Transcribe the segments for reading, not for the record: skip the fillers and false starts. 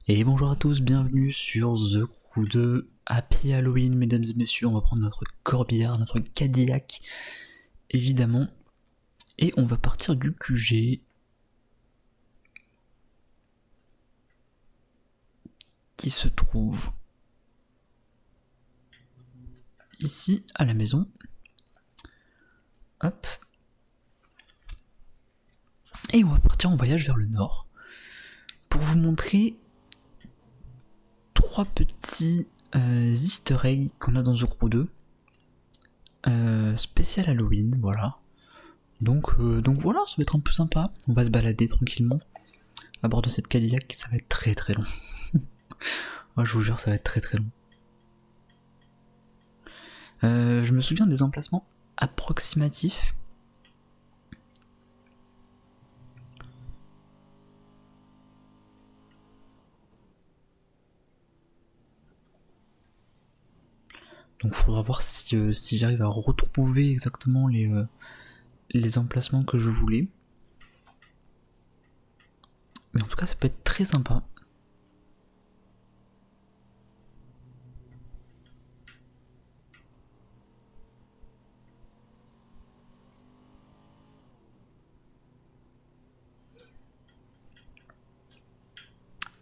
Et bonjour à tous, bienvenue sur The Crew 2. Happy Halloween, mesdames et messieurs. On va prendre notre corbillard, notre Cadillac, évidemment. Et on va partir du QG. Qui se trouve ici, à la maison. Hop. Et on va partir en voyage vers le nord. Pour vous montrer 3 petits easter eggs qu'on a dans The Crew 2. Spécial Halloween, voilà. Donc voilà, ça va être un peu sympa. On va se balader tranquillement à bord de cette Cadillac, ça va être très très long. Moi, je vous jure, ça va être très très long. Je me souviens des emplacements approximatifs. Donc il faudra voir si j'arrive à retrouver exactement les emplacements que je voulais. Mais en tout cas, ça peut être très sympa.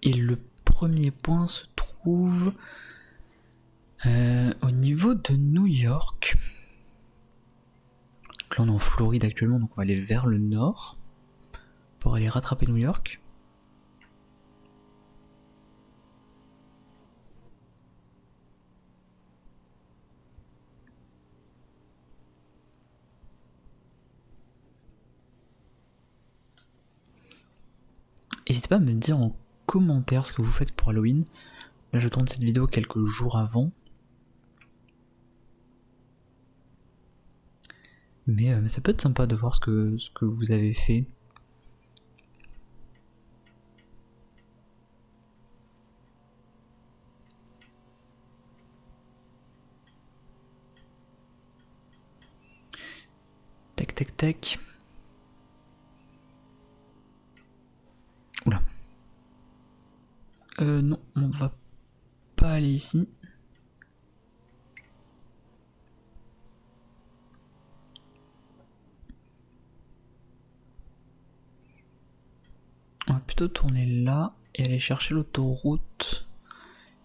Et le premier point se trouve au niveau de New York. Donc là on est en Floride actuellement, donc on va aller vers le nord pour aller rattraper New York. N'hésitez pas à me dire en commentaire ce que vous faites pour Halloween. Là je tourne cette vidéo quelques jours avant. Mais ça peut être sympa de voir ce que vous avez fait. Tac tac tac. Oula. Non, on va pas aller ici. On va plutôt tourner là et aller chercher l'autoroute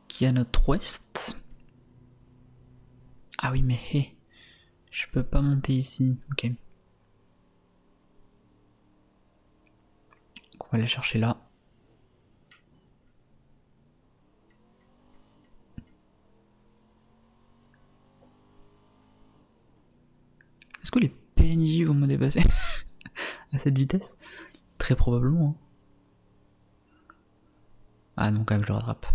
qui est à notre ouest. Ah oui, mais hé, je peux pas monter ici. Ok. Donc on va aller chercher là. Est-ce que les PNJ vont me dépasser à cette vitesse? Très probablement. Hein. Ah non, quand même, je le rattrape.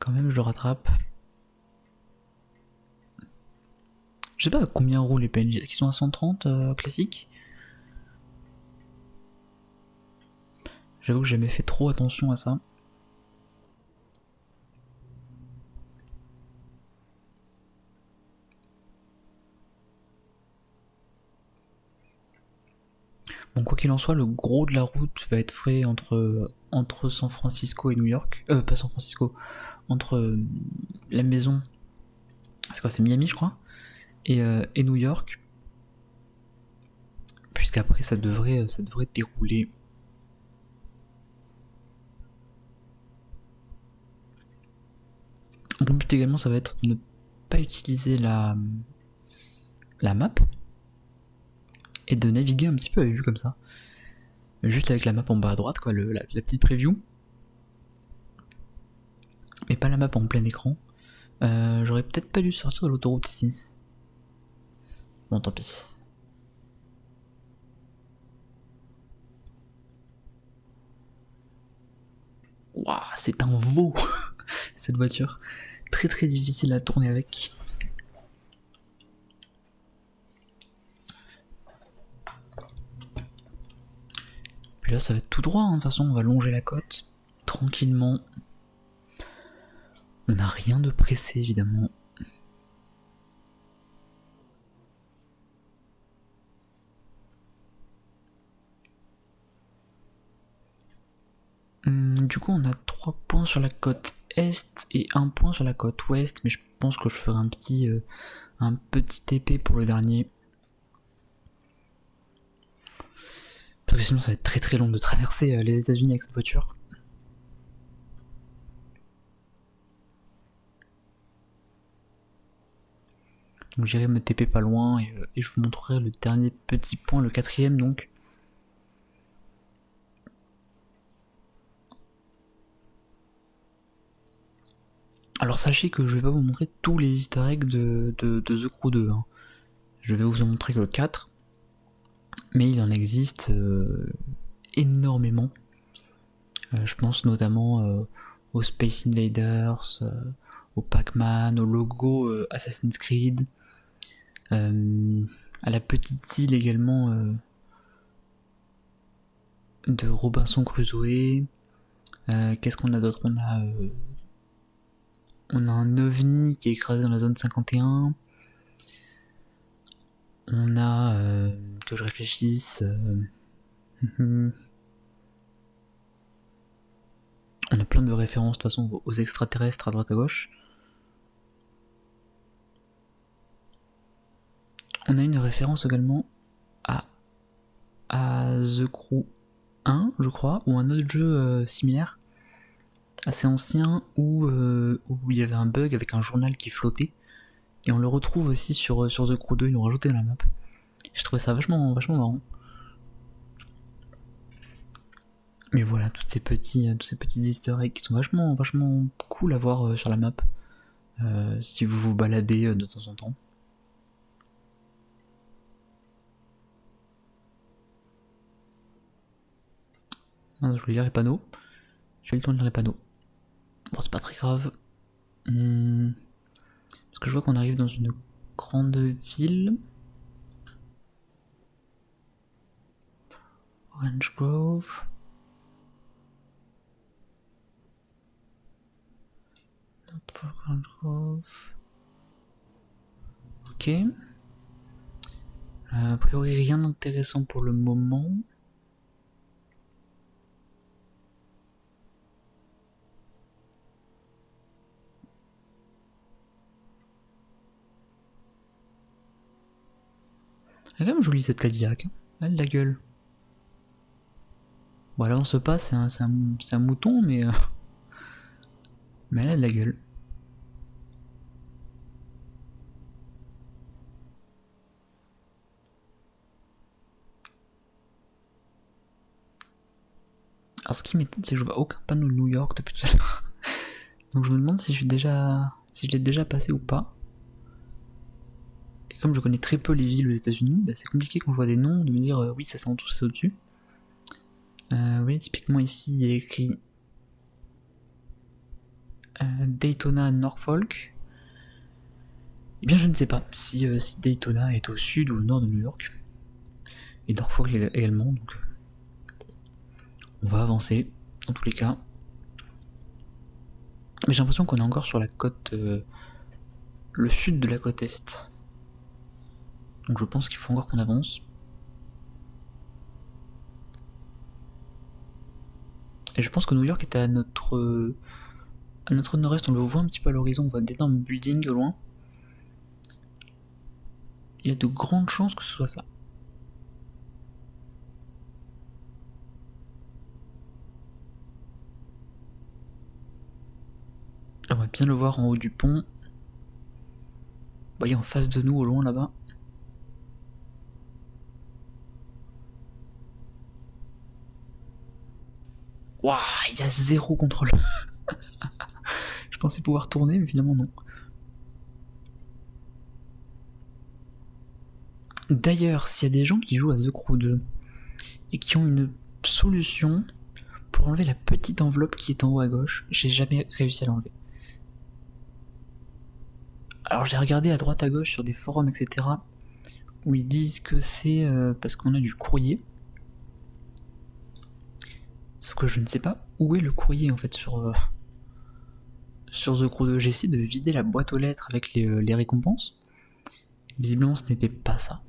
Quand même, je le rattrape. Je sais pas à combien roulent les PNJ. Est-ce qu'ils sont à 130 classique? J'avoue que j'ai jamais fait trop attention à ça. Bon, quoi qu'il en soit, le gros de la route va être fait entre San Francisco et New York. Pas San Francisco. Entre la maison. C'est quoi, c'est Miami, je crois. Et New York. Puisqu'après, ça devrait dérouler. Mon but également, ça va être de ne pas utiliser la map. Et de naviguer un petit peu à vue comme ça. Juste avec la map en bas à droite, quoi, la petite preview. Mais pas la map en plein écran. J'aurais peut-être pas dû sortir de l'autoroute ici. Bon, tant pis. Waouh, c'est un veau cette voiture. Très très difficile à tourner avec. Puis là, ça va être tout droit, hein. De toute façon, on va longer la côte tranquillement. On n'a rien de pressé, évidemment. Du Du coup, on a 3 points sur la côte est et 1 point sur la côte ouest, mais je pense que je ferai un petit épée pour le dernier. Parce que sinon ça va être très très long de traverser les États-Unis avec cette voiture. Donc j'irai me TP pas loin et je vous montrerai le dernier petit point, le 4ème donc. Alors sachez que je vais pas vous montrer tous les easter eggs de The Crew 2. Hein. Je vais vous en montrer que 4. Mais il en existe énormément. Je pense notamment aux Space Invaders, au Pac-Man, au logo Assassin's Creed, à la petite île également de Robinson Crusoe. Qu'est-ce qu'on a d'autre? On a un ovni qui est écrasé dans la zone 51. On a que je réfléchisse. On a plein de références de toute façon aux extraterrestres à droite à gauche. On a une référence également à The Crew 1, je crois, ou un autre jeu similaire, assez ancien, où il y avait un bug avec un journal qui flottait. Et on le retrouve aussi sur The Crew 2, ils l'ont rajouté dans la map. Je trouvais ça vachement marrant. Mais voilà, tous ces petits easter eggs qui sont vachement cool à voir sur la map. Si vous vous baladez de temps en temps. Ah, je voulais lire les panneaux. J'ai eu le temps de lire les panneaux. Bon, c'est pas très grave. Parce que je vois qu'on arrive dans une grande ville. Orange Grove. Orange Grove. Ok. A priori rien d'intéressant pour le moment. Elle est quand même jolie cette Cadillac. Elle a de la gueule. Bon, elle avance pas, c'est un mouton, mais elle a de la gueule. Alors ce qui m'étonne, c'est que je vois aucun panneau de New York depuis tout à l'heure. Donc je me demande si je l'ai déjà passé ou pas. Et comme je connais très peu les villes aux États-Unis, bah, c'est compliqué quand je vois des noms de me dire oui, ça c'est en dessous, c'est au-dessus. Oui, typiquement ici il y a écrit Daytona Norfolk. Eh bien je ne sais pas si Daytona est au sud ou au nord de New York. Et Norfolk également, donc on va avancer dans tous les cas. Mais j'ai l'impression qu'on est encore sur la côte, le sud de la côte est. Donc je pense qu'il faut encore qu'on avance. Et je pense que New York est à notre nord-est, on le voit un petit peu à l'horizon, on voit d'énormes buildings au loin. Il y a de grandes chances que ce soit ça. On va bien le voir en haut du pont. Vous voyez en face de nous au loin là-bas. Waouh, il y a 0 contrôle. Je pensais pouvoir tourner, mais finalement non. D'ailleurs, s'il y a des gens qui jouent à The Crew 2 et qui ont une solution pour enlever la petite enveloppe qui est en haut à gauche, j'ai jamais réussi à l'enlever. Alors j'ai regardé à droite à gauche sur des forums, etc., où ils disent que c'est parce qu'on a du courrier. Sauf que je ne sais pas où est le courrier en fait sur The Crew 2. J'ai essayé de vider la boîte aux lettres avec les récompenses. Visiblement ce n'était pas ça.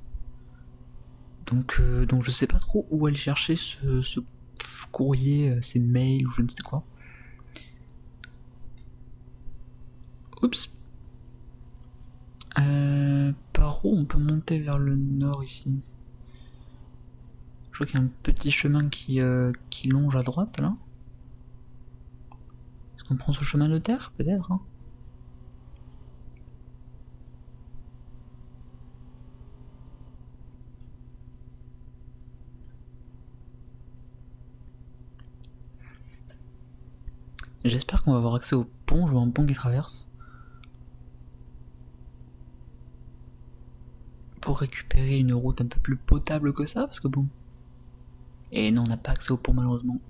Donc je sais pas trop où aller chercher ce courrier, ces mails ou je ne sais quoi. Oups. Par où on peut monter vers le nord ici? Je crois qu'il y a un petit chemin qui longe à droite là. Est-ce qu'on prend ce chemin de terre peut-être hein? J'espère qu'on va avoir accès au pont, je vois un pont qui traverse. Pour récupérer une route un peu plus potable que ça, parce que bon... Et non, on n'a pas accès au pont malheureusement.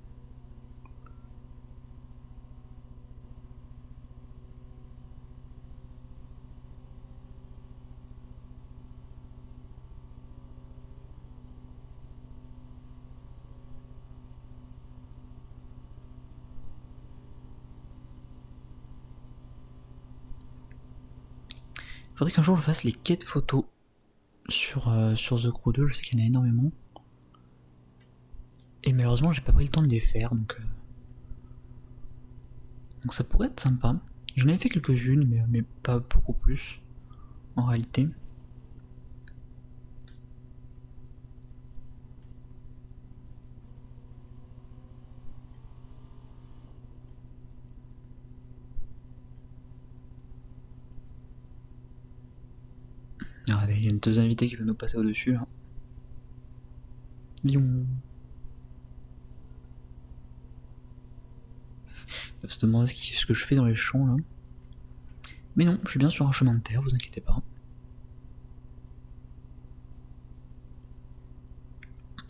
Faudrait qu'un jour je fasse les quêtes photos sur The Crew 2, je sais qu'il y en a énormément. Et malheureusement j'ai pas pris le temps de les faire, donc ça pourrait être sympa. J'en avais fait quelques-unes, mais pas beaucoup plus, en réalité. Ah, il y a deux invités qui veulent nous passer au-dessus, là. Lyon. Ils doivent se demander ce que je fais dans les champs, là. Mais non, je suis bien sur un chemin de terre, vous inquiétez pas.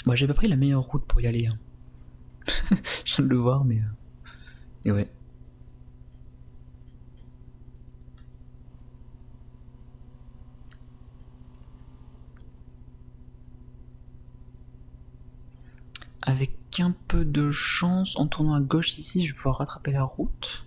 Moi, j'ai pas pris la meilleure route pour y aller. Hein. Je viens de le voir, mais... Et ouais. Avec un peu de chance, en tournant à gauche ici, je vais pouvoir rattraper la route.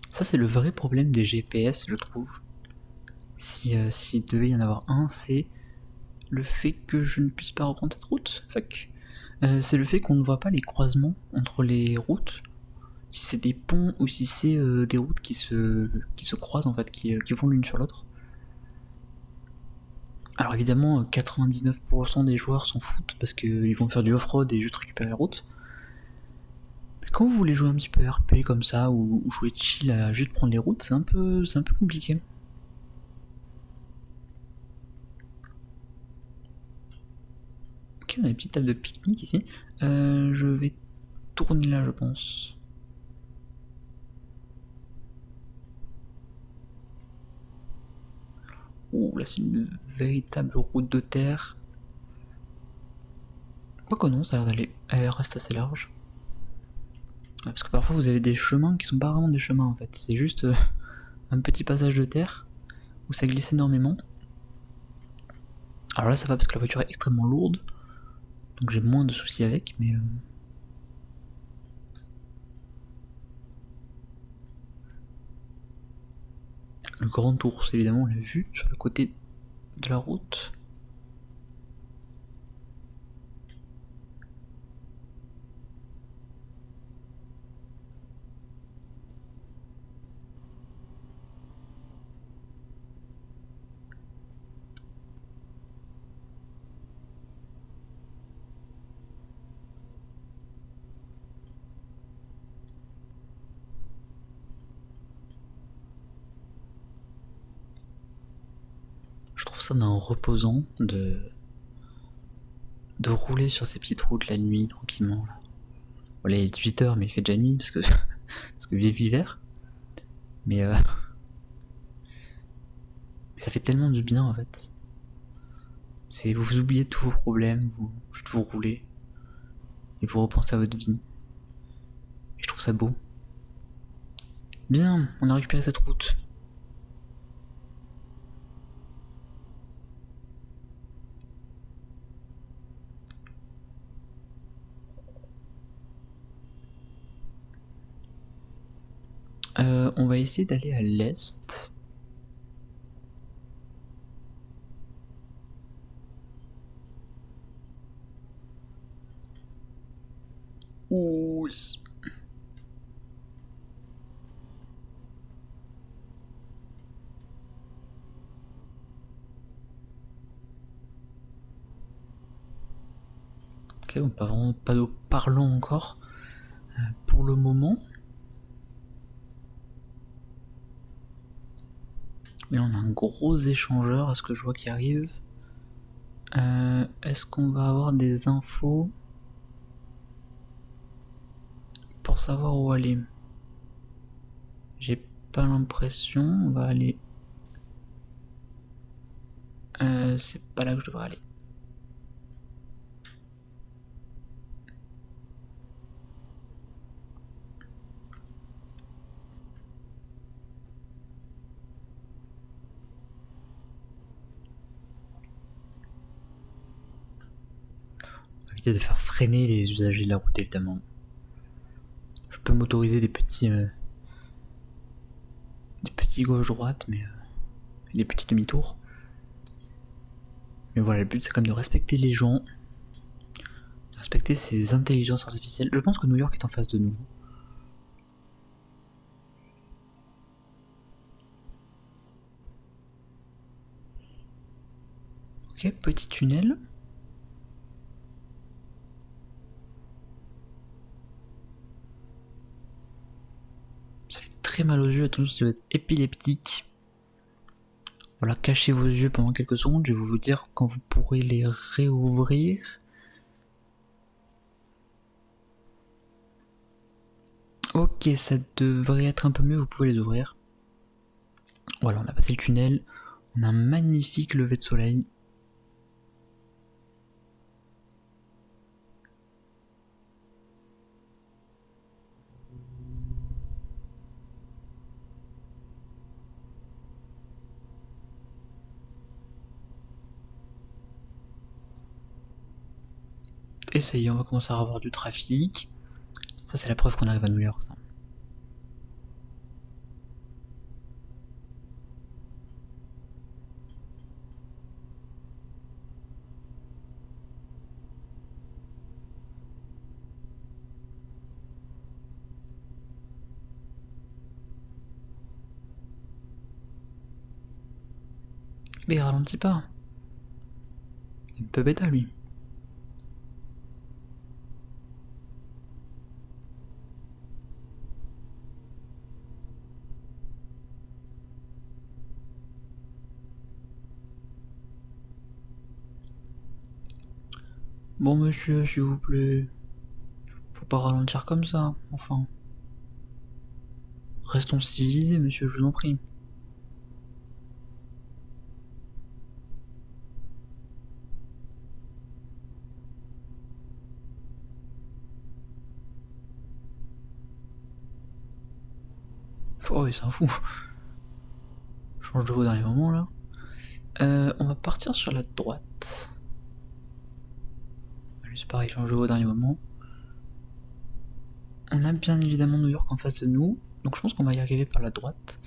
Ça, c'est le vrai problème des GPS, je trouve. S'il devait y en avoir un, c'est le fait que je ne puisse pas reprendre cette route. Fuck. C'est le fait qu'on ne voit pas les croisements entre les routes. Si c'est des ponts ou si c'est des routes qui se croisent en fait, qui vont l'une sur l'autre. Alors évidemment, 99% des joueurs s'en foutent parce qu'ils vont faire du off-road et juste récupérer la route. Mais quand vous voulez jouer un petit peu RP comme ça, ou jouer chill à juste prendre les routes, c'est un peu compliqué. Ok, on a une petite table de pique-nique ici. Je vais tourner là, je pense. Ouh, là c'est une véritable route de terre. Quoi que non, ça a l'air d'aller. Elle reste assez large. Ouais, parce que parfois vous avez des chemins qui sont pas vraiment des chemins en fait. C'est juste un petit passage de terre où ça glisse énormément. Alors là ça va parce que la voiture est extrêmement lourde. Donc j'ai moins de soucis avec, mais... Le grand ours, évidemment, on l'a vu sur le côté de la route. Je trouve ça d'un reposant de rouler sur ces petites routes la nuit tranquillement. Là. Bon, là il est 18h mais il fait déjà nuit parce que vive l'hiver. Mais ça fait tellement du bien en fait. C'est vous oubliez tous vos problèmes, vous roulez et vous repensez à votre vie. Et je trouve ça beau. Bien, on a récupéré cette route. On va essayer d'aller à l'est. Ouh. Ok, donc pas vraiment pas d'eau parlant encore pour le moment. Mais on a un gros échangeur à ce que je vois qui arrive. Est-ce qu'on va avoir des infos pour savoir où aller? J'ai pas l'impression. On va aller. C'est pas là que je devrais aller. On va éviter de faire freiner les usagers de la route évidemment. Je peux m'autoriser des petits gauche-droite, mais des petits demi-tours. Mais voilà, le but c'est quand même de respecter les gens, de respecter ces intelligences artificielles. Je pense que New York est en face de nous. Ok, petit tunnel. Ça fait très mal aux yeux, attention, ça doit être épileptique. Voilà, cachez vos yeux pendant quelques secondes, je vais vous dire quand vous pourrez les réouvrir. Ok, ça devrait être un peu mieux, vous pouvez les ouvrir. Voilà, on a passé le tunnel, on a un magnifique lever de soleil. Et ça y est, on va commencer à avoir du trafic. Ça c'est la preuve qu'on arrive à New York, ça. Mais il ralentit pas. Il est un peu bêta lui. Bon monsieur, s'il vous plaît. Faut pas ralentir comme ça, enfin. Restons civilisés monsieur, je vous en prie. Oh il s'en fout. Change de voie au dernier moment là. On va partir sur la droite. Lui c'est pareil, change de voie au dernier moment. On a bien évidemment New York en face de nous, donc je pense qu'on va y arriver par la droite.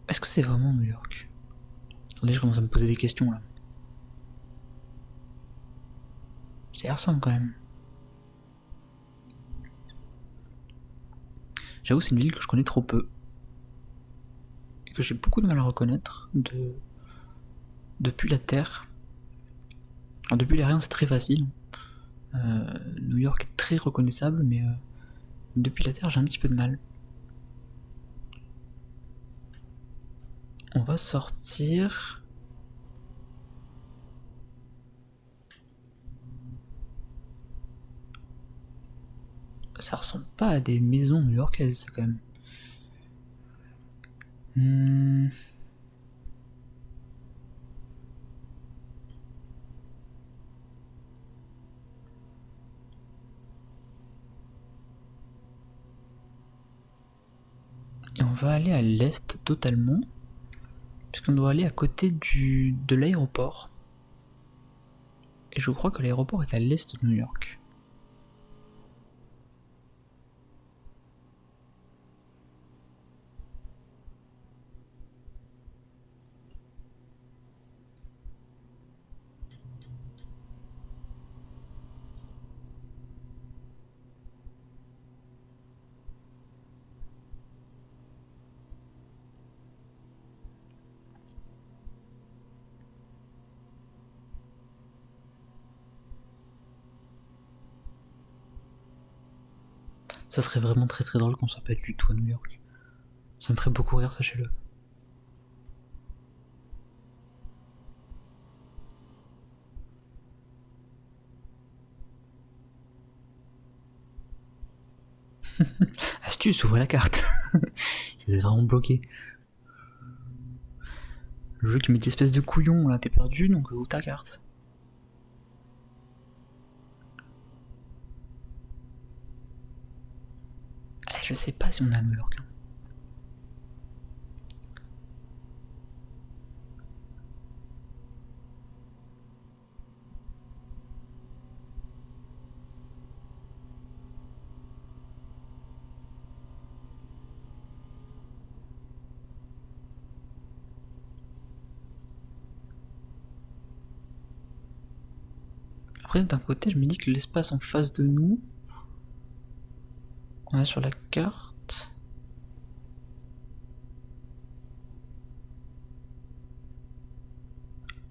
Est-ce que c'est vraiment New York? Attendez, je commence à me poser des questions là. Ça y ressemble quand même. J'avoue, c'est une ville que je connais trop peu. Et que j'ai beaucoup de mal à reconnaître depuis la Terre. Alors, depuis l'aérien, c'est très facile. New York est très reconnaissable, mais depuis la Terre, j'ai un petit peu de mal. On va sortir. Ça ressemble pas à des maisons new-yorkaises, quand même. Et on va aller à l'est totalement, puisqu'on doit aller à côté de l'aéroport. Et je crois que l'aéroport est à l'est de New York. Ça serait vraiment très très drôle qu'on soit pas du tout à New York. Ça me ferait beaucoup rire, sachez-le. Astuce, ouvrez la carte. Vous êtes vraiment bloqué. Le jeu qui met des espèces de couillon là, t'es perdu donc ouvre ta carte. Je sais pas si on est à New York. Après, d'un côté, je me dis que l'espace en face de nous, on a sur la carte.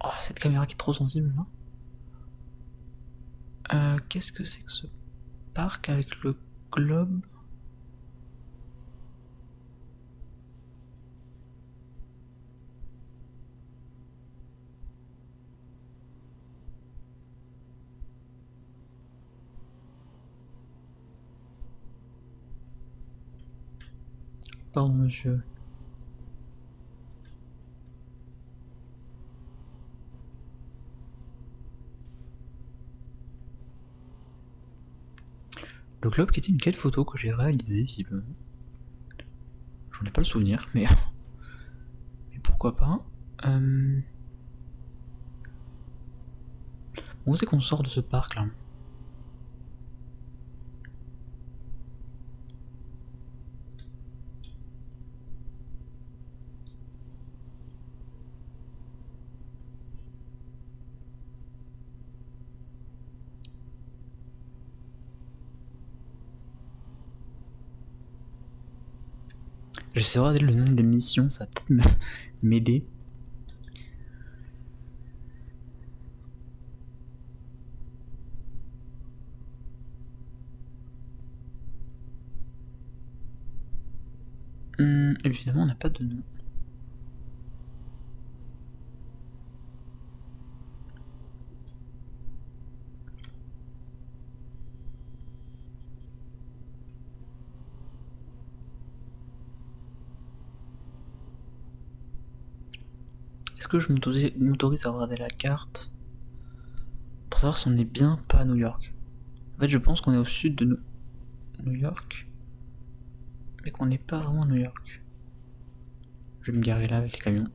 Oh, cette caméra qui est trop sensible là. Qu'est-ce que c'est que ce parc avec le globe? Pardon, monsieur. Le globe qui était une quelle photo que j'ai réalisée visiblement. J'en ai pas le souvenir, mais pourquoi pas. Où c'est qu'on sort de ce parc là? J'essaie de regarder le nom des missions, ça va peut-être m'aider. Évidemment, on n'a pas de nom. Est-ce que je m'autorise à regarder la carte pour savoir si on est bien pas à New York? En fait, je pense qu'on est au sud de New York, mais qu'on n'est pas vraiment à New York. Je vais me garer là avec les camions.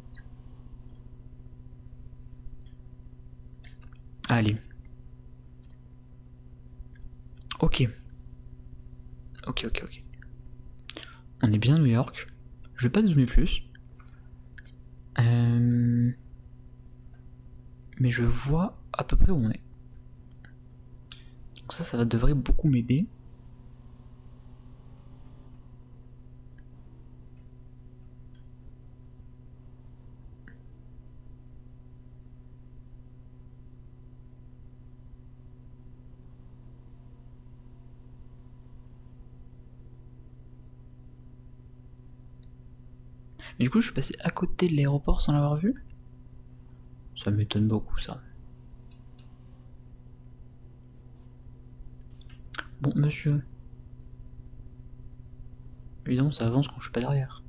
Allez. Ok. Ok. On est bien à New York. Je vais pas zoomer plus. Mais je vois à peu près où on est. Donc ça devrait beaucoup m'aider. Mais du coup, je suis passé à côté de l'aéroport sans l'avoir vu. Ça m'étonne beaucoup, ça. Bon, monsieur. Évidemment, ça avance quand je suis pas derrière.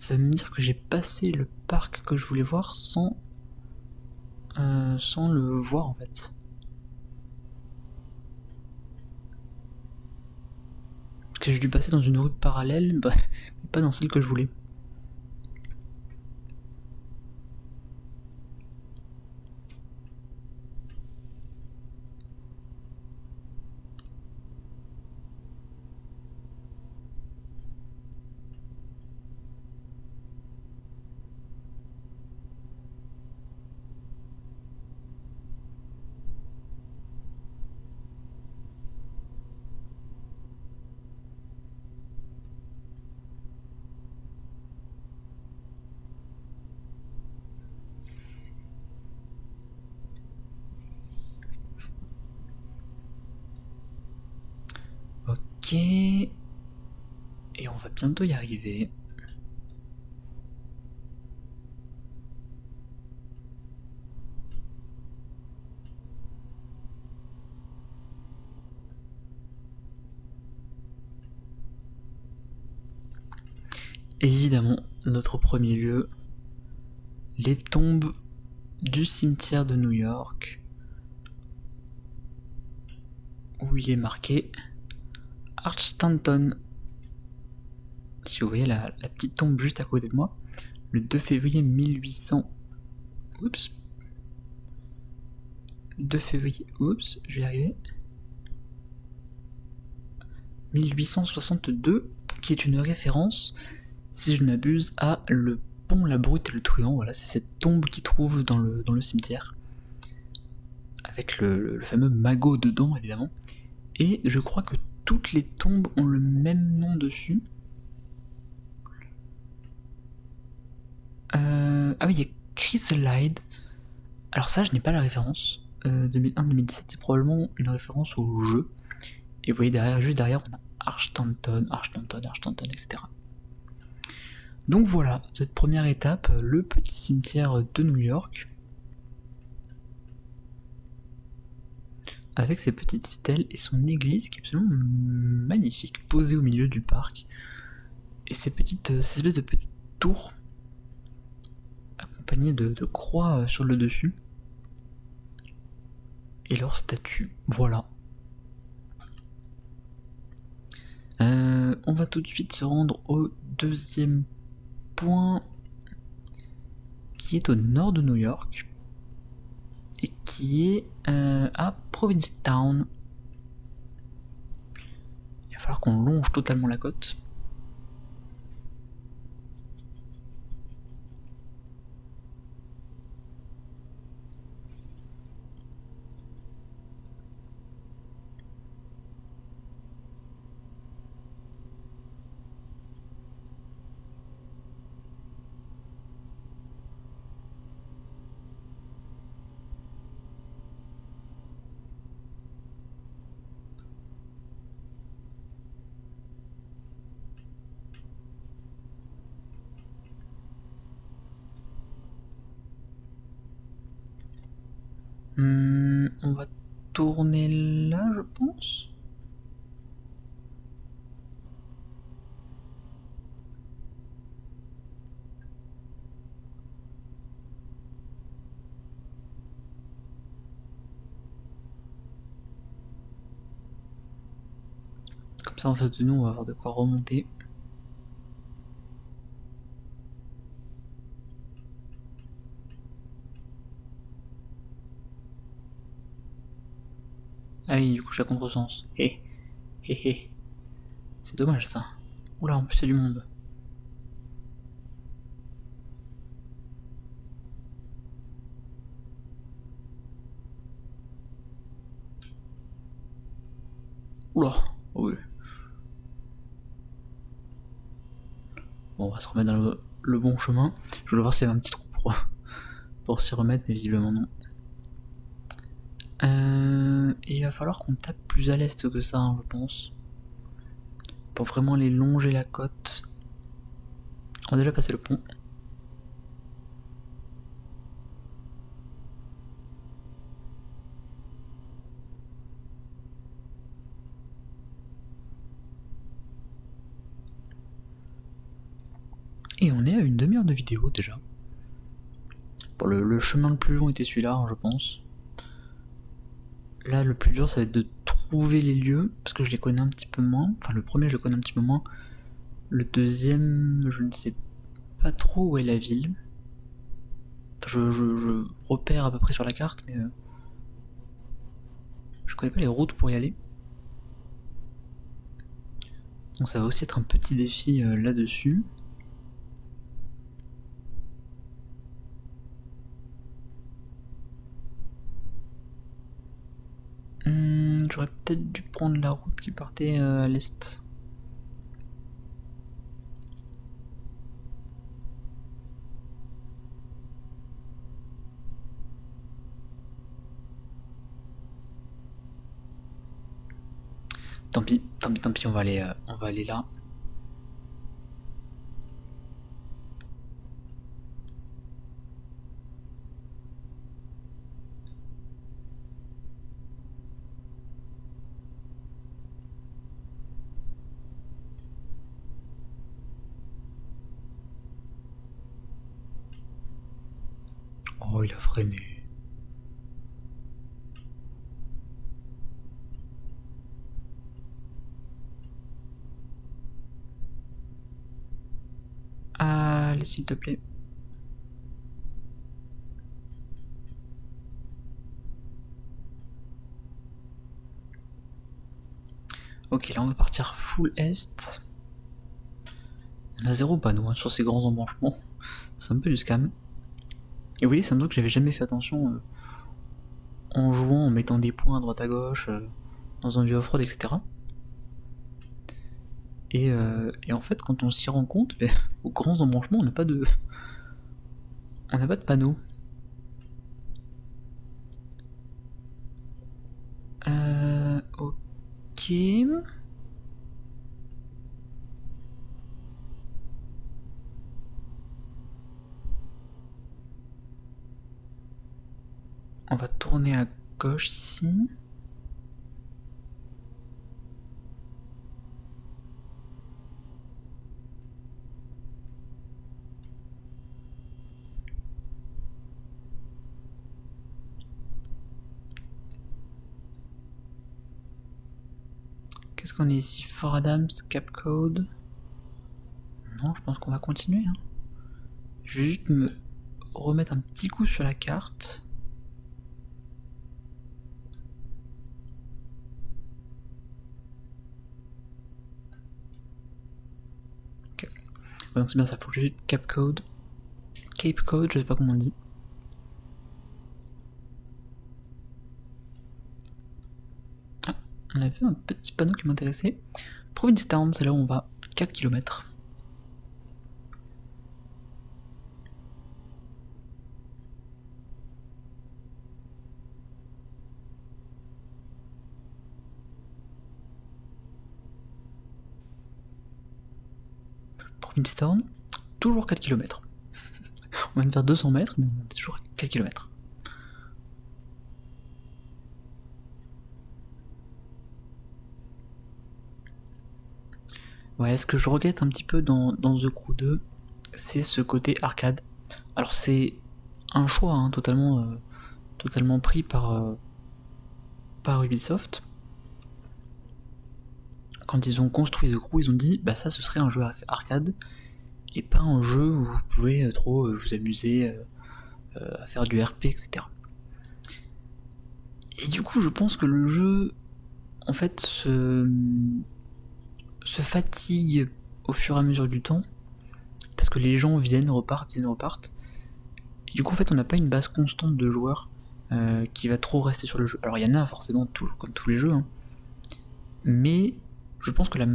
Ça veut me dire que j'ai passé le parc que je voulais voir sans le voir en fait. Parce que j'ai dû passer dans une rue parallèle, bah, mais pas dans celle que je voulais. Ok. Et on va bientôt y arriver. Évidemment, notre premier lieu, les tombes du cimetière de New York, où il est marqué Arch-Stanton. Si vous voyez la petite tombe juste à côté de moi, le 2 février 1800. Oups. 2 février. Oups, je vais y arriver. 1862, qui est une référence, si je ne m'abuse, à le pont La Brute et le Truand. Voilà, c'est cette tombe qu'ils trouvent dans le cimetière. Avec le fameux magot dedans, évidemment. Et je crois que toutes les tombes ont le même nom dessus. Ah oui, il y a Chrysalide. Alors ça, je n'ai pas la référence. 2001-2017, c'est probablement une référence au jeu. Et vous voyez derrière, juste derrière, on a Arch-Stanton, etc. Donc voilà, cette première étape, le petit cimetière de New York. Avec ses petites stèles et son église qui est absolument magnifique, posée au milieu du parc. Et ces espèces de petites tours accompagnées de croix sur le dessus. Et leur statue, voilà. On va tout de suite se rendre au deuxième point, qui est au nord de New York, et qui est à Provincetown. Il va falloir qu'on longe totalement la côte. On va tourner là, je pense. Comme ça, en face de nous, on va avoir de quoi remonter. Ah oui, du coup, je suis à contresens. Hé, hé, hé. C'est dommage ça. Oula, en plus, il y a du monde. Oula, oui. Bon, on va se remettre dans le bon chemin. Je voulais voir s'il y avait un petit trou pour s'y remettre, mais visiblement non. Et il va falloir qu'on tape plus à l'est que ça, hein, je pense. Pour vraiment aller longer la côte. On a déjà passé le pont. Et on est à une demi-heure de vidéo déjà. Bon, le chemin le plus long était celui-là, hein, je pense. Là, le plus dur, ça va être de trouver les lieux, parce que je les connais un petit peu moins. Enfin, le premier, je le connais un petit peu moins. Le deuxième, je ne sais pas trop où est la ville. Enfin, je repère à peu près sur la carte, mais je connais pas les routes pour y aller. Donc ça va aussi être un petit défi là-dessus. J'aurais peut-être dû prendre la route qui partait à l'est. Tant pis, on va aller là. Oh, il a freiné. Allez, s'il te plaît. Ok, là on va partir full est. On a 0 panneau hein, sur ces grands embranchements. C'est un peu du scam. Et vous voyez, c'est un truc que j'avais jamais fait attention en jouant, en mettant des points à droite à gauche, dans un view off-road, etc. Et en fait, quand on s'y rend compte, aux grands embranchements, on n'a pas de panneau. Ok. On va tourner à gauche ici. Qu'est-ce qu'on est ici? Fort Adams, Cap Code. Non, je pense qu'on va continuer. Hein. Je vais juste me remettre un petit coup sur la carte. Ok. Ouais, donc c'est bien ça, faut que je Cape Code, je sais pas comment on dit. Ah, on a vu un petit panneau qui m'intéressait. Provincetown, c'est là où on va, 4 km. Provincetown, toujours 4 km. On vient de faire 200 mètres, mais on est toujours à 4 km. Ouais, ce que je regrette un petit peu dans The Crew 2, c'est ce côté arcade. Alors c'est un choix hein, totalement pris par Ubisoft. Quand ils ont construit The Crew, ils ont dit bah ça ce serait un jeu arcade et pas un jeu où vous pouvez trop vous amuser à faire du RP, etc. Et du coup, je pense que le jeu, en fait, se fatigue au fur et à mesure du temps, parce que les gens viennent, repartent. Et du coup, en fait, on n'a pas une base constante de joueurs qui va trop rester sur le jeu. Alors, il y en a forcément, comme tous les jeux, hein, mais je pense que la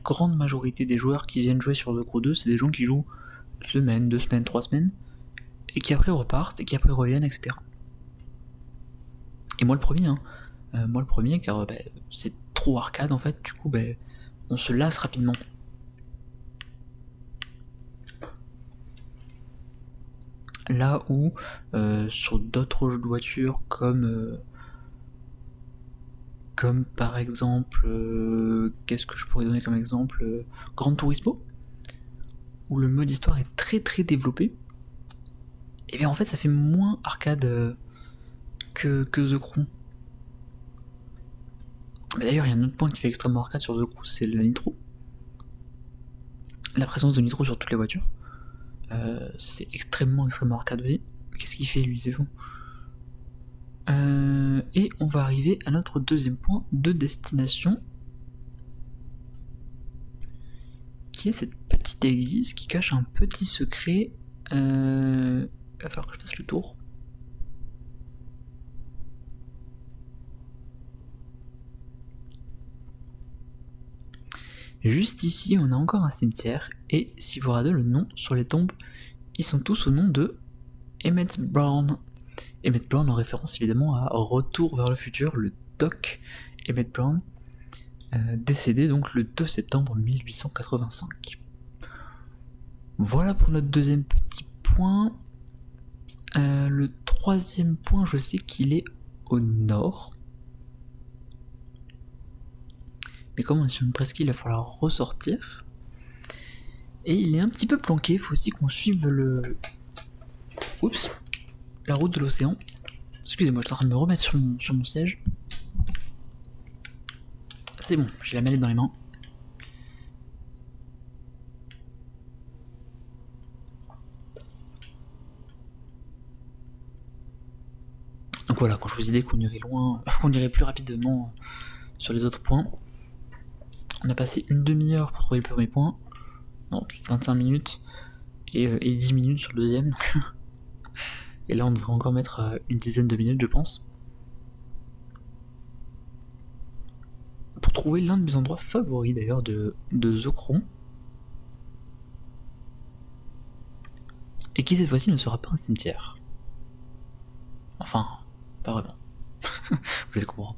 grande majorité des joueurs qui viennent jouer sur The Crew 2, c'est des gens qui jouent une semaine, 2 semaines, 3 semaines, et qui après repartent, et qui après reviennent, etc. Et moi le premier, hein. Car c'est trop arcade en fait, du coup on se lasse rapidement. Là où sur d'autres jeux de voiture comme par exemple, qu'est-ce que je pourrais donner comme exemple, Gran Turismo, où le mode histoire est très très développé, et bien en fait ça fait moins arcade que The Crew. Mais d'ailleurs il y a un autre point qui fait extrêmement arcade sur The Crew, c'est la nitro. La présence de nitro sur toutes les voitures. C'est extrêmement arcade aussi. Qu'est-ce qu'il fait lui, c'est fou. Et on va arriver à notre deuxième point de destination, qui est cette petite église qui cache un petit secret. Il va falloir que je fasse le tour. Juste ici, on a encore un cimetière, et si vous regardez le nom sur les tombes, ils sont tous au nom de Emmett Brown. Emmett Brown en référence évidemment à Retour vers le futur, le Doc Emmett Brown, décédé donc le 2 septembre 1885. Voilà pour notre deuxième petit point. Le troisième point, je sais qu'il est au nord. Mais comme on est sur une presqu'île, il va falloir ressortir. Et il est un petit peu planqué, il faut aussi qu'on suive la route de l'océan. Excusez-moi, je suis en train de me remettre sur mon siège. C'est bon, j'ai la mallette dans les mains. Donc voilà, quand je vous ai dit qu'on irait loin, qu'on irait plus rapidement sur les autres points. On a passé une demi-heure pour trouver le premier point. Non, 25 minutes. Et 10 minutes sur le deuxième. Et là, on devrait encore mettre une dizaine de minutes, je pense. Pour trouver l'un de mes endroits favoris d'ailleurs de The Crew. Et qui cette fois-ci ne sera pas un cimetière. Enfin, pas vraiment. Vous allez comprendre.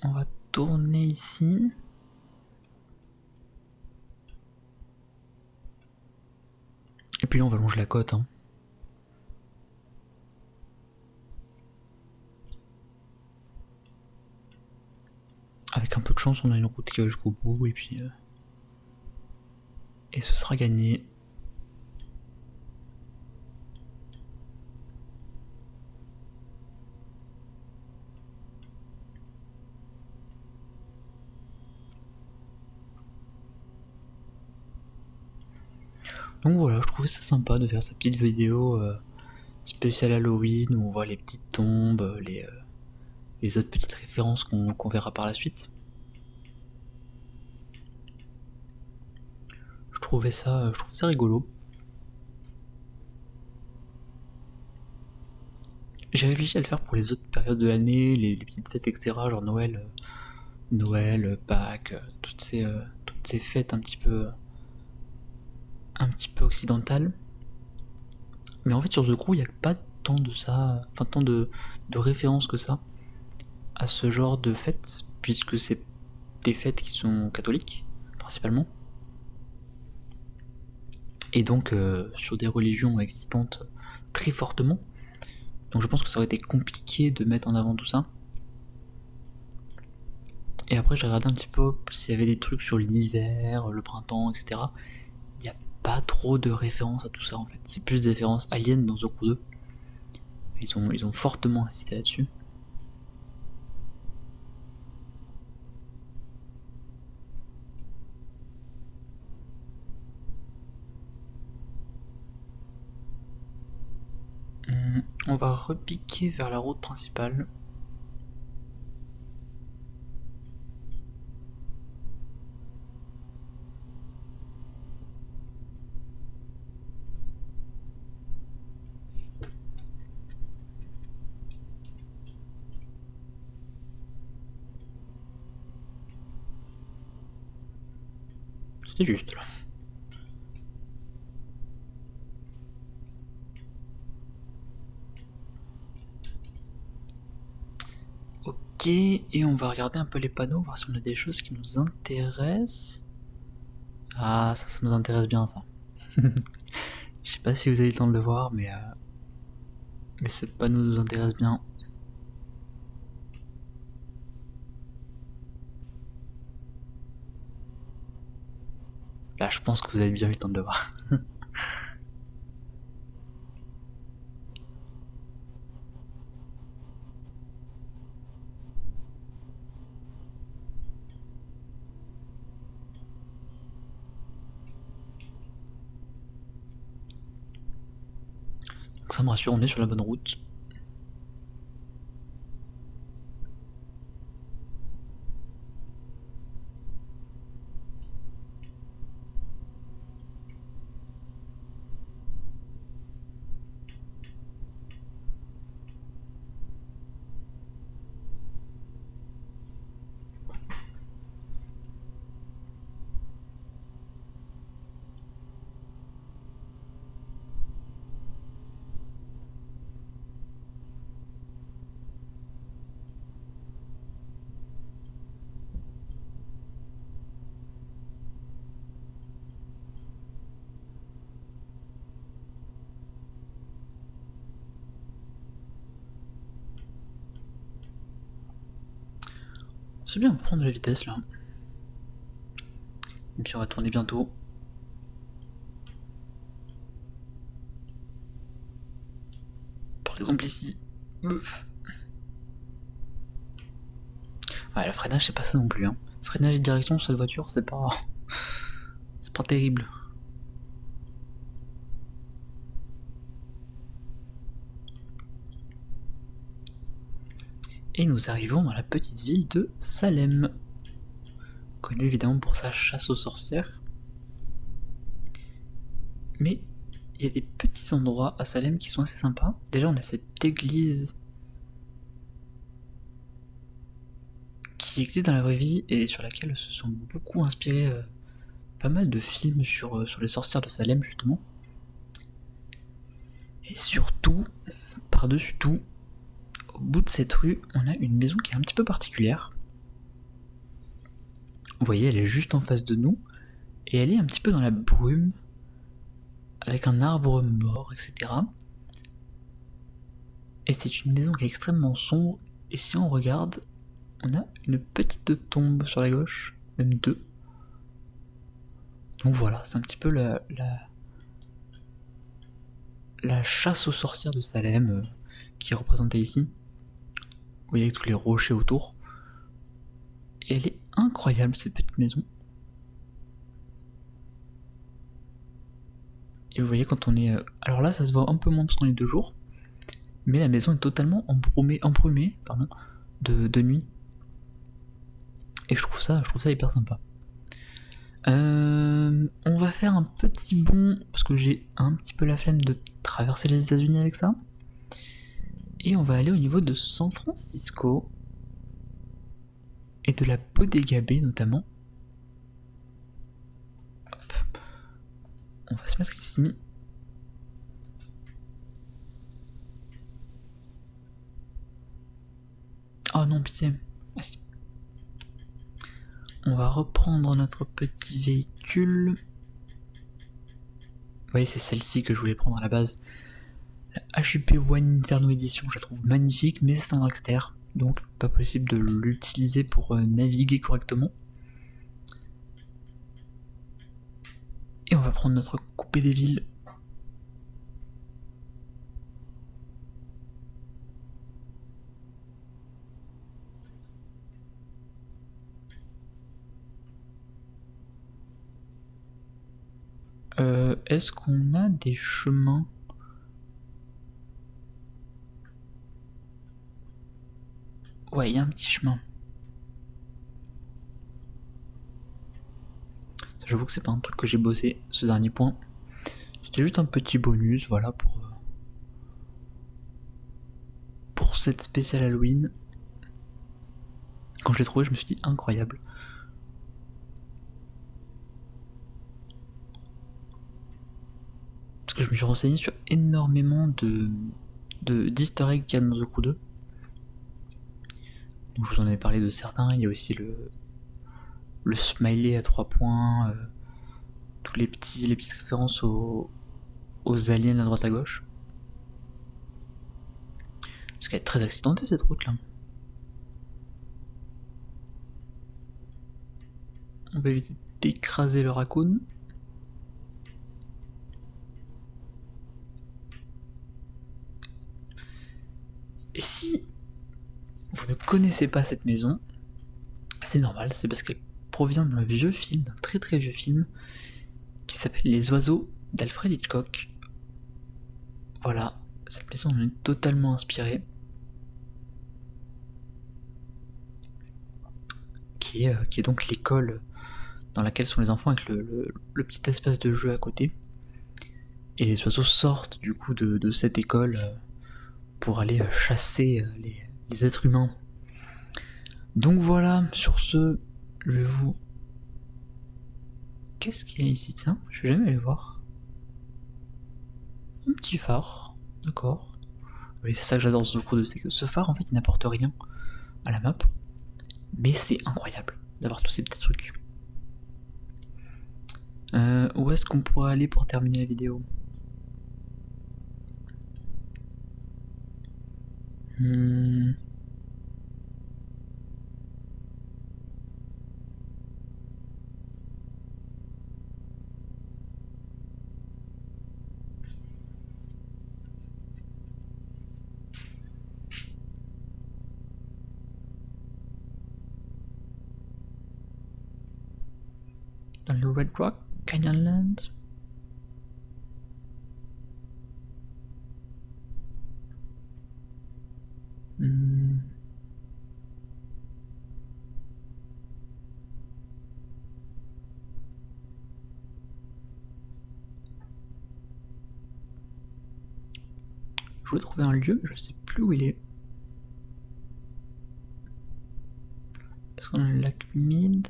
On va tourner ici. Et puis là, on va longer la côte. Hein. Avec un peu de chance, on a une route qui va jusqu'au bout. Et puis... et ce sera gagné. Donc voilà, je trouvais ça sympa de faire cette petite vidéo spéciale Halloween où on voit les petites tombes, les autres petites références qu'on verra par la suite. Je trouvais ça rigolo. J'ai réfléchi à le faire pour les autres périodes de l'année, les petites fêtes, etc. Genre Noël, Pâques, toutes ces fêtes un petit peu occidentales. Mais en fait sur The Crew, il n'y a pas tant de ça, enfin tant de références que ça à ce genre de fêtes, puisque c'est des fêtes qui sont catholiques, principalement. Et donc sur des religions existantes très fortement. Donc je pense que ça aurait été compliqué de mettre en avant tout ça. Et après j'ai regardé un petit peu s'il y avait des trucs sur l'hiver, le printemps, etc. Il n'y a pas trop de références à tout ça en fait. C'est plus des références aliens dans The Crew 2. Ils ont fortement insisté là-dessus. On va repiquer vers la route principale. C'était juste là. Ok, et on va regarder un peu les panneaux, voir si on a des choses qui nous intéressent. Ah, ça nous intéresse bien, ça. Je sais pas si vous avez le temps de le voir, mais ce panneau nous intéresse bien. Là, je pense que vous avez bien eu le temps de le voir. Donc ça me rassure, on est sur la bonne route. C'est bien, prendre de la vitesse là. Et puis on va tourner bientôt. Par exemple ici. Ouf. Ouais, le freinage c'est pas ça non plus. Hein. Freinage et direction sur cette voiture, c'est pas... c'est pas terrible. Et nous arrivons dans la petite ville de Salem. Connue évidemment pour sa chasse aux sorcières. Mais il y a des petits endroits à Salem qui sont assez sympas. Déjà on a cette église qui existe dans la vraie vie et sur laquelle se sont beaucoup inspirés pas mal de films sur les sorcières de Salem justement. Et surtout, par-dessus tout, au bout de cette rue, on a une maison qui est un petit peu particulière. Vous voyez, elle est juste en face de nous et elle est un petit peu dans la brume avec un arbre mort, etc. Et c'est une maison qui est extrêmement sombre et si on regarde, on a une petite tombe sur la gauche, même deux. Donc voilà, c'est un petit peu la chasse aux sorcières de Salem qui est représentée ici. Vous voyez avec tous les rochers autour. Et elle est incroyable cette petite maison. Et vous voyez quand on est... alors là ça se voit un peu moins parce qu'on est de jour. Mais la maison est totalement embrumée de nuit. Et je trouve ça hyper sympa. On va faire un petit bond parce que j'ai un petit peu la flemme de traverser les États-Unis avec ça. Et on va aller au niveau de San Francisco et de la Bodega Bay notamment. Hop. On va se mettre ici. Oh non, pitié. Ah, si. On va reprendre notre petit véhicule. Vous voyez, c'est celle-ci que je voulais prendre à la base. La HUP One Inferno Edition, je la trouve magnifique, mais c'est un dragster, donc pas possible de l'utiliser pour naviguer correctement. Et on va prendre notre coupé des villes. Est-ce qu'on a des chemins ? Ouais, il y a un petit chemin. J'avoue que c'est pas un truc que j'ai bossé, ce dernier point. C'était juste un petit bonus, voilà, pour cette spéciale Halloween. Quand je l'ai trouvé, je me suis dit incroyable. Parce que je me suis renseigné sur énormément d'easter eggs qu'il y a dans The Crew 2. Donc, je vous en avais parlé de certains. Il y a aussi le smiley à 3 points, tous les petites références aux aliens à droite à gauche. Parce qu'elle est très accidentée cette route là. On va éviter d'écraser le raccoon. Et si vous ne connaissez pas cette maison, c'est normal, c'est parce qu'elle provient d'un vieux film, d'un très très vieux film, qui s'appelle Les Oiseaux d'Alfred Hitchcock. Voilà, cette maison en est totalement inspirée. Qui est donc l'école dans laquelle sont les enfants avec le petit espace de jeu à côté. Et les oiseaux sortent du coup de cette école pour aller chasser les êtres humains. Donc voilà, sur ce, je vais vous... Qu'est-ce qu'il y a ici, tiens? Je vais jamais aller voir. Un petit phare, d'accord. Oui, c'est ça que j'adore sur le 2, c'est que ce phare, en fait, il n'apporte rien à la map. Mais c'est incroyable d'avoir tous ces petits trucs. Où est-ce qu'on pourrait aller pour terminer la vidéo? Dans le Red Rock, Canyonlands. Je voulais trouver un lieu, mais je sais plus où il est. Parce qu'on a le lac humide.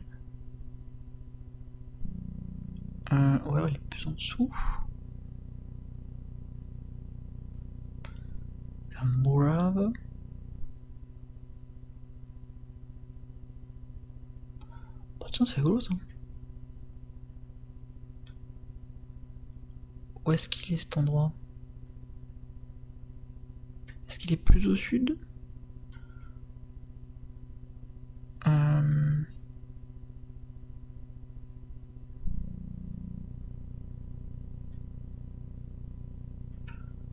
Ou alors il est plus en dessous. Vers Morave. Oh tiens, c'est rigolo ça. Où est-ce qu'il est cet endroit? Est-ce qu'il est plus au sud?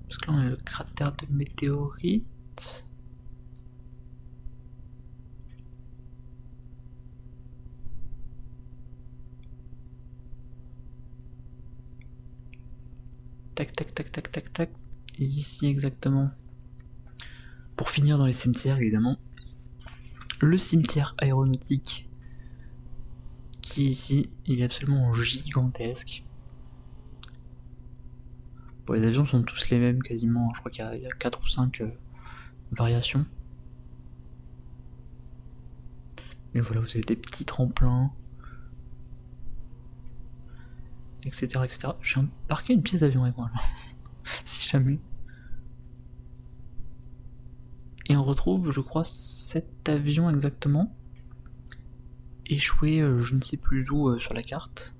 Parce que là on a le cratère de météorite. Tac tac tac tac tac tac. Et ici exactement. Pour finir dans les cimetières évidemment. Le cimetière aéronautique qui est ici, il est absolument gigantesque. Bon, les avions sont tous les mêmes quasiment, je crois qu'il y a 4 ou 5 variations. Mais voilà, vous avez des petits tremplins, etc. etc. J'ai embarqué une pièce d'avion avec moi là, si jamais. Et on retrouve, je crois, 7 avions exactement, échoués je ne sais plus où sur la carte.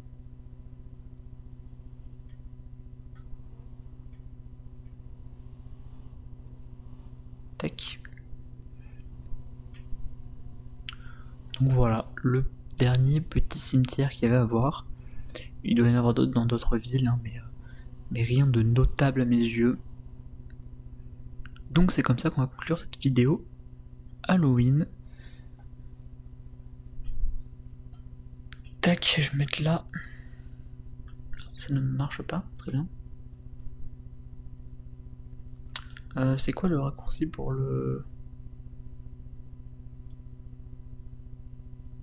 Tac. Donc voilà, le dernier petit cimetière qu'il y avait à voir. Il doit y en avoir d'autres dans d'autres villes, hein, mais rien de notable à mes yeux. Donc c'est comme ça qu'on va conclure cette vidéo Halloween. Tac, je vais mettre là. Ça ne marche pas, très bien. C'est quoi le raccourci pour le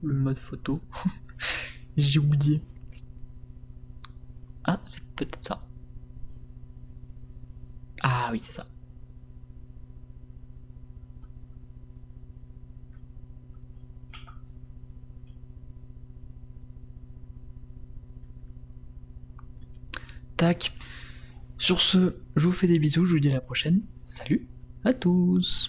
mode photo? J'ai oublié. Ah, c'est peut-être ça. Ah oui, c'est ça. Tac. Sur ce, je vous fais des bisous, je vous dis à la prochaine. Salut à tous.